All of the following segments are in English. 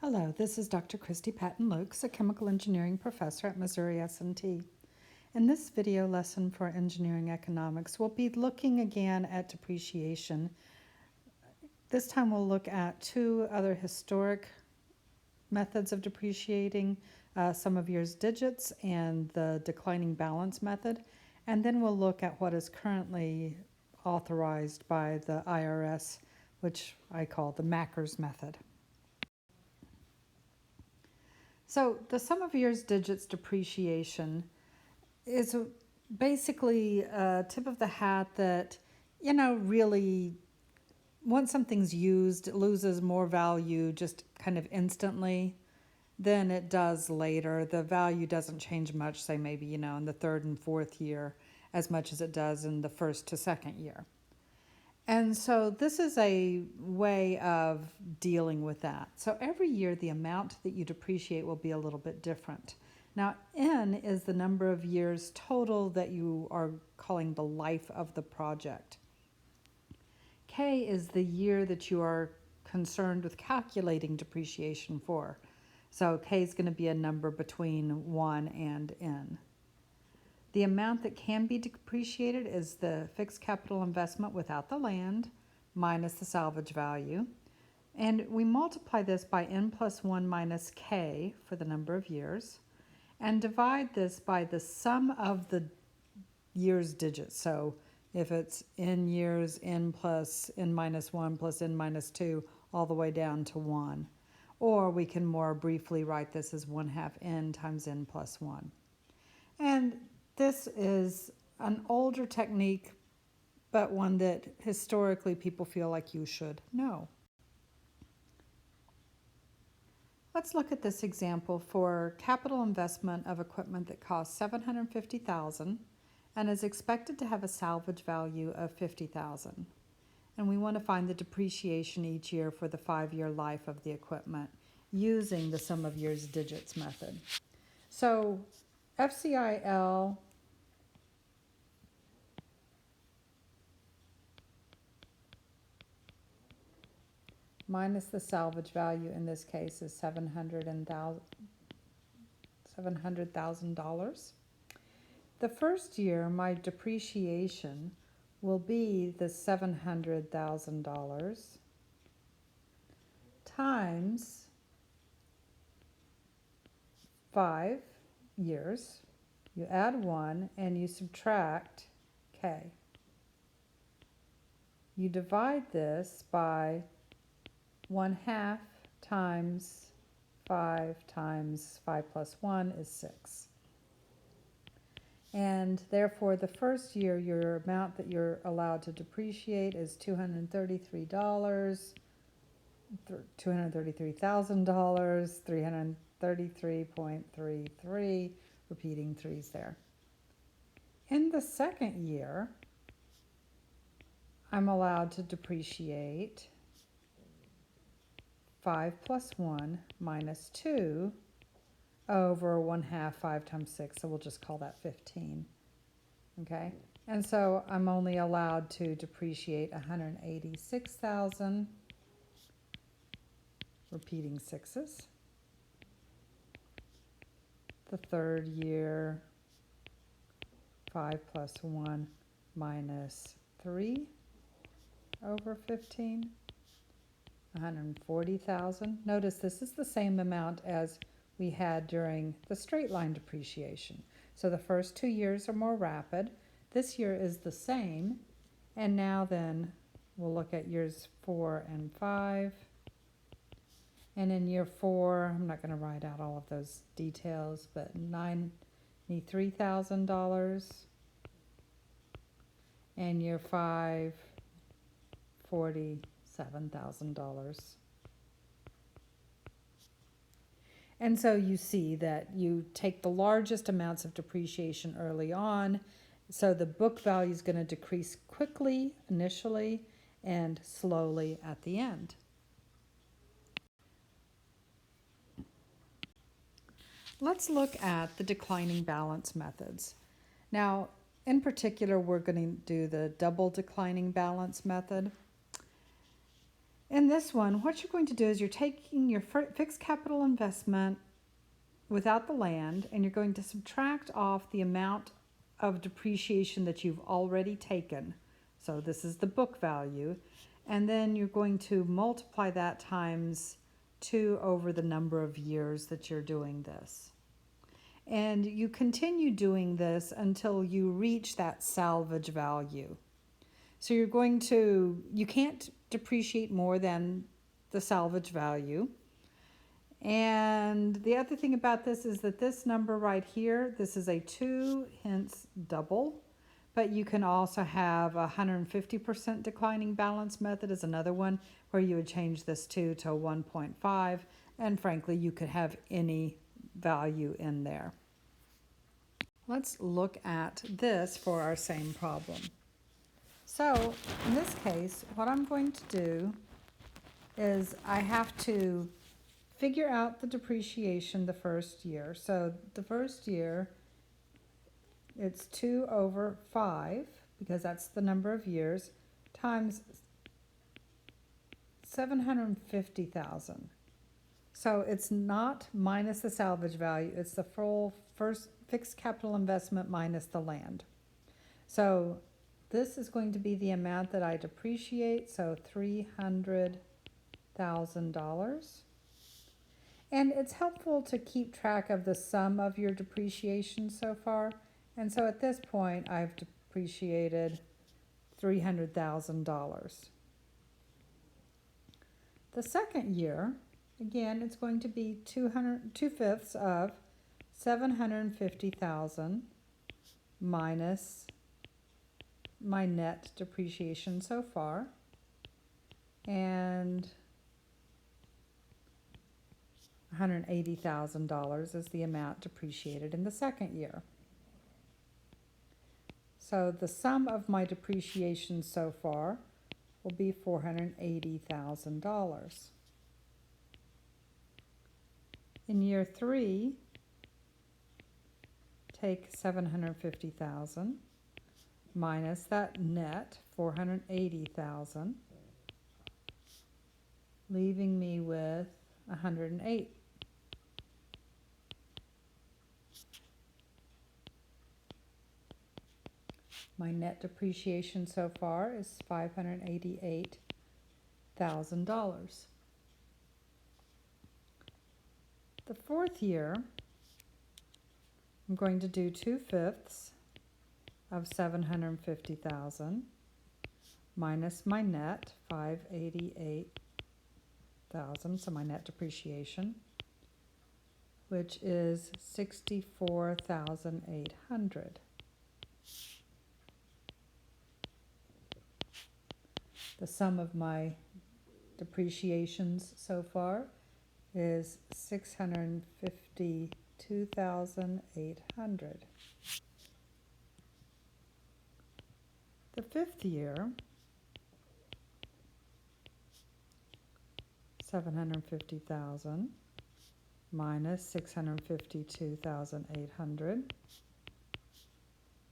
Hello, this is Dr. Christy Patton-Lukes, a chemical engineering professor at Missouri S&T. In this video lesson for engineering economics, we'll be looking again at depreciation. This time we'll look at two other historic methods of depreciating, sum of years digits and the declining balance method, and then we'll look at what is currently authorized by the IRS, which I call the Mackers method. So the sum of years digits depreciation is basically a tip of the hat that, really once something's used, it loses more value just kind of instantly than it does later. The value doesn't change much, say maybe, in the third and fourth year as much as it does in the first to second year. And so this is a way of dealing with that. So every year the amount that you depreciate will be a little bit different. Now, N is the number of years total that you are calling the life of the project. K is the year that you are concerned with calculating depreciation for. So K is going to be a number between 1 and N. The amount that can be depreciated is the fixed capital investment without the land minus the salvage value. And we multiply this by N plus 1 minus K for the number of years and divide this by the sum of the years digits. So if it's N years, N plus N minus 1 plus N minus 2 all the way down to 1. Or we can more briefly write this as 1/2 N times N plus 1. And this is an older technique, but one that historically people feel like you should know. Let's look at this example for capital investment of equipment that costs $750,000 and is expected to have a salvage value of $50,000. And we want to find the depreciation each year for the 5-year life of the equipment using the sum of years digits method. So FCIL minus the salvage value in this case is $700,000. The first year my depreciation will be the $700,000 times 5 years. You add 1 and you subtract K. You divide this by 1/2 times 5 plus 1 is 6. And therefore the first year your amount that you're allowed to depreciate is $233, $233,000, 333.33, repeating 3's there. In the second year, I'm allowed to depreciate 5 plus 1 minus 2 over 1/2 5 times 6, so we'll just call that 15. Okay, and so I'm only allowed to depreciate 186,000, repeating 6's. The third year, 5 plus 1 minus 3 over 15, 140,000. Notice this is the same amount as we had during the straight line depreciation. So the first 2 years are more rapid. This year is the same. And now then we'll look at years 4 and 5. And in year 4, I'm not going to write out all of those details, but $93,000. And year 5, $47,000. And so you see that you take the largest amounts of depreciation early on, so the book value is going to decrease quickly initially and slowly at the end. Let's look at the declining balance methods. Now, in particular, we're going to do the double declining balance method. In this one, what you're going to do is you're taking your fixed capital investment without the land, and you're going to subtract off the amount of depreciation that you've already taken. So this is the book value. And then you're going to multiply that times 2 over the number of years that you're doing this. And you continue doing this until you reach that salvage value. So you can't depreciate more than the salvage value. And the other thing about this is that this number right here, this is a 2, hence double. But you can also have a 150% declining balance method is another one where you would change this 2 to 1.5. And frankly, you could have any value in there. Let's look at this for our same problem. So in this case, what I'm going to do is I have to figure out the depreciation the first year. So the first year, it's 2 over 5, because that's the number of years, times 750,000. So it's not minus the salvage value, it's the full first fixed capital investment minus the land. So this is going to be the amount that I depreciate, so $300,000. And it's helpful to keep track of the sum of your depreciation so far. And so at this point, I've depreciated $300,000. The second year, again, it's going to be 2/5 of 750,000 minus my net depreciation so far, and $180,000 is the amount depreciated in the second year. So the sum of my depreciation so far will be $480,000. In year 3, take 750,000 minus that net 480,000, leaving me with 108. My net depreciation so far is $588,000. The fourth year, I'm going to do 2/5 of 750,000 minus my net 588,000, so my net depreciation, which is 64,800. The sum of my depreciations so far is 652,800. The fifth year, 750,000 minus 652,800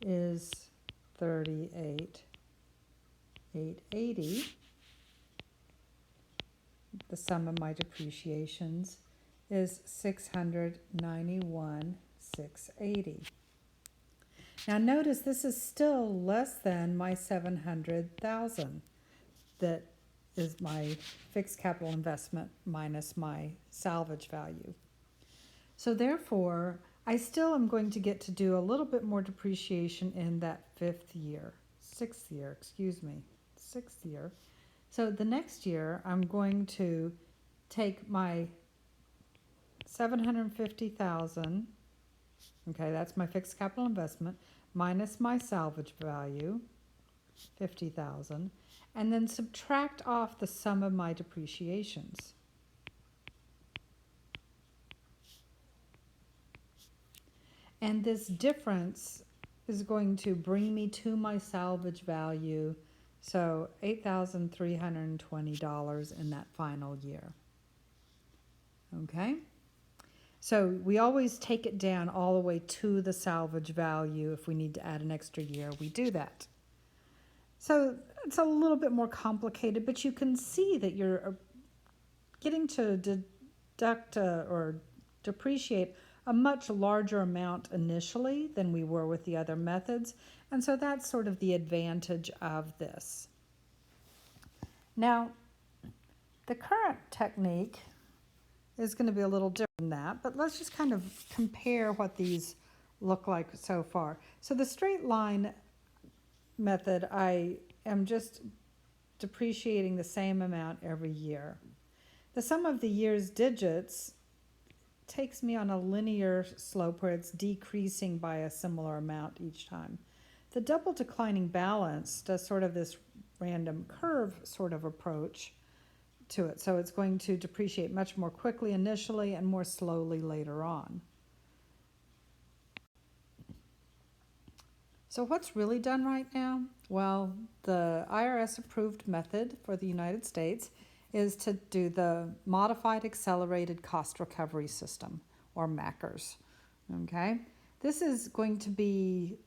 is 38,880. The sum of my depreciations is 691,680. Now notice this is still less than my 700,000 that is my fixed capital investment minus my salvage value. So therefore, I still am going to get to do a little bit more depreciation in that sixth year. So the next year, I'm going to take my 750,000, okay, that's my fixed capital investment, minus my salvage value, 50,000, and then subtract off the sum of my depreciations. And this difference is going to bring me to my salvage value, so $8,320 in that final year. Okay? So we always take it down all the way to the salvage value. If we need to add an extra year, we do that. So it's a little bit more complicated, but you can see that you're getting to deduct or depreciate a much larger amount initially than we were with the other methods. And so that's sort of the advantage of this. Now, the current technique is going to be a little different than that, but let's just kind of compare what these look like so far. So the straight line method, I am just depreciating the same amount every year. The sum of the year's digits takes me on a linear slope where it's decreasing by a similar amount each time. The double declining balance does sort of this random curve sort of approach to it. So it's going to depreciate much more quickly initially and more slowly later on. So what's really done right now? Well, the IRS approved method for the United States is to do the Modified Accelerated Cost Recovery System, or MACRS. Okay, this is going to be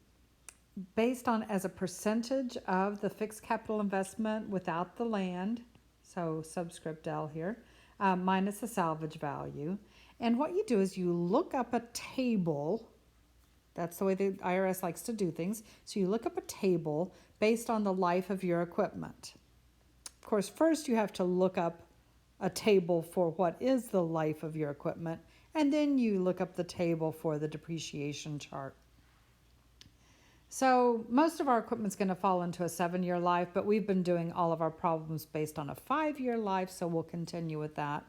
based on as a percentage of the fixed capital investment without the land, so subscript L here, minus the salvage value. And what you do is you look up a table. That's the way the IRS likes to do things. So you look up a table based on the life of your equipment. Of course, first you have to look up a table for what is the life of your equipment, and then you look up the table for the depreciation chart. So most of our equipment's going to fall into a 7-year life, but we've been doing all of our problems based on a 5-year life, so we'll continue with that.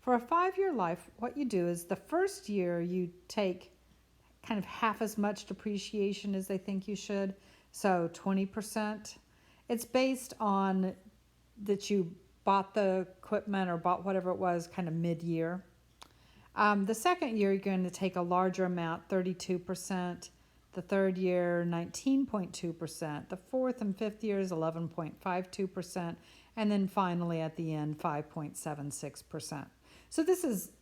For a 5-year life, what you do is the first year you take kind of half as much depreciation as they think you should, so 20%. It's based on that you bought the equipment or bought whatever it was kind of mid-year. The second year, you're going to take a larger amount, 32%. The third year, 19.2%. The fourth and fifth year is 11.52%. And then finally at the end, 5.76%. So this is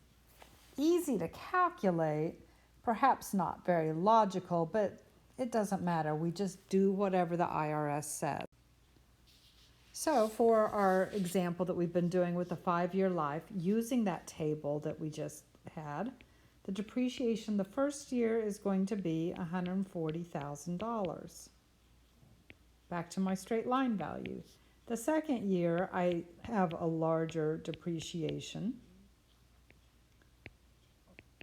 easy to calculate, perhaps not very logical, but it doesn't matter. We just do whatever the IRS says. So for our example that we've been doing with the 5-year life, using that table that we just had, the depreciation the first year is going to be $140,000. Back to my straight line value. The second year, I have a larger depreciation.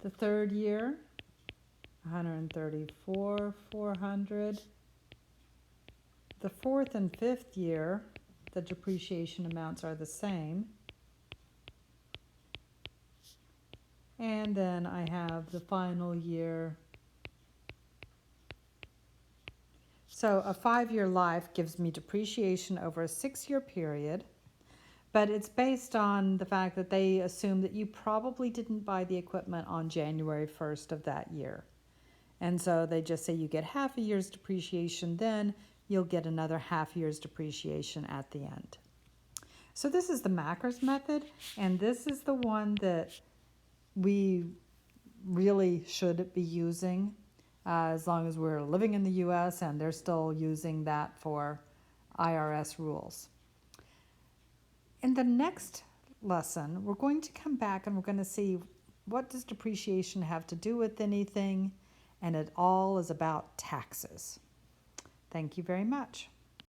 The third year, $134,400. The fourth and fifth year, the depreciation amounts are the same. And then I have the final year. So a 5-year life gives me depreciation over a 6-year period, but it's based on the fact that they assume that you probably didn't buy the equipment on January 1st of that year. And so they just say you get half a year's depreciation, then you'll get another half year's depreciation at the end. So this is the MACRS method, and this is the one that we really should be using as long as we're living in the US and they're still using that for IRS rules. In the next lesson, we're going to come back and we're going to see what does depreciation have to do with anything, and it all is about taxes. Thank you very much.